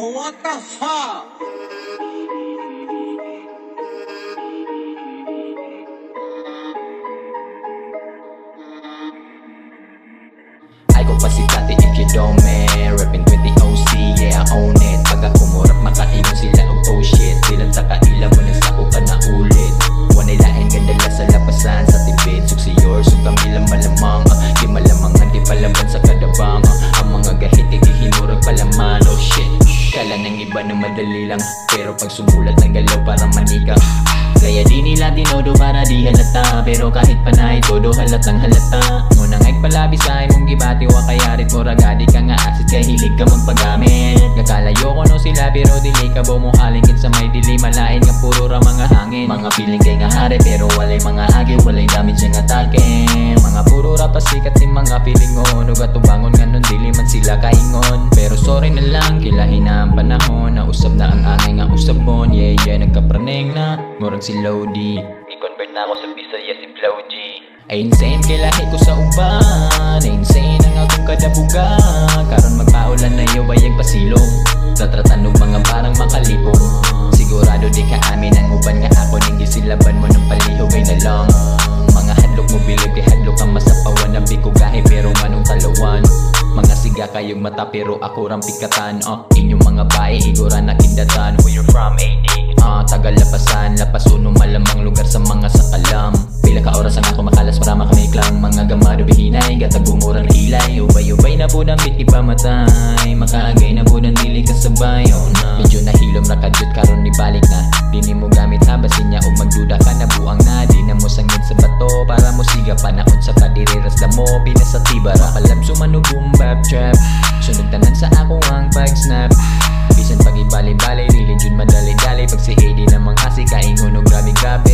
What the fuck? Ay ko pa si Tati if you don't man. Rapping 20 OC, yeah I own it. Pag ako murap makaingon sila og oh shit. Dilan sa kaila mo nagsako ka na ulit. Wanay lain gandala sa lapasan sa tibid. Suksi yours, sug kami malamang. Di malamangan, di palaban sa kadabang. Ang mga gahit igihinurag palaman, oh shit. Kala ng iba na madali lang, pero pag sumulat ng galaw para manika. Kaya di nila tinodo para di halata, pero kahit panay todo halatang halata. Munang agpalabi sa imong gibati wa kayarit mo ragadi ka nga asit kay hilig ka magpagamit. Kakalayo ko no sila pero dili ka mo halingin sa may dili malain nga puro ra mga hangin. Mga feeling kay nga hari pero walay mga agi, walay damage nga atake. Mga puro ra pasikat ni mga feeling on, ug atubangon nga nun dili man sila kaingon. Pero sorry na lang kilahin na ang panahon, na usab na ang angay nga usabon. Yeah yeah nagkapraneng na murag si Lodi. I-convert na ako sa Bisaya si Flow G. Ay insane kay lahi ko sa uban, ay insane ang akong kadabuga. Karon magpaulan na iyo bayag pasilong, tatratan og mga parang makalipong. Sigurado di ka amin ang uban nga ako ning gisilaban mo ng palihog ay nalang. Mga hadlok mo bilib kay hadlok ang masapawan, nabi ko gahi pero manong talawan. Mga siga kayong mata pero ako rang pikatan. Inyong mga bae igora na kindatan. Where you from AD? Tagal lapasan, lapas uno malamang lugar sa mga sakalam. Pila ka oras ang ako makalas para makamiklang. Mga gamado bihinay, gatagumurang hilay. Ubay-ubay na po ng biti pamatay. Makaagay na po ng dili kasabay. Medyo nahilom rakadyot karon ni balik na. Dini mo gamit habasin niya o magduda ka na buang na. Di na mo sangin sa bato para mo siga panahon sa kadiriras da mo. Pinasa tibara kalab sumanubong bab trap. Sunog tanan sa ako ang pag-snap. Bisan pag ibali-bali, lilin jud madali-dali. Pag si AD namang kasi kaingon o grabe-grabe.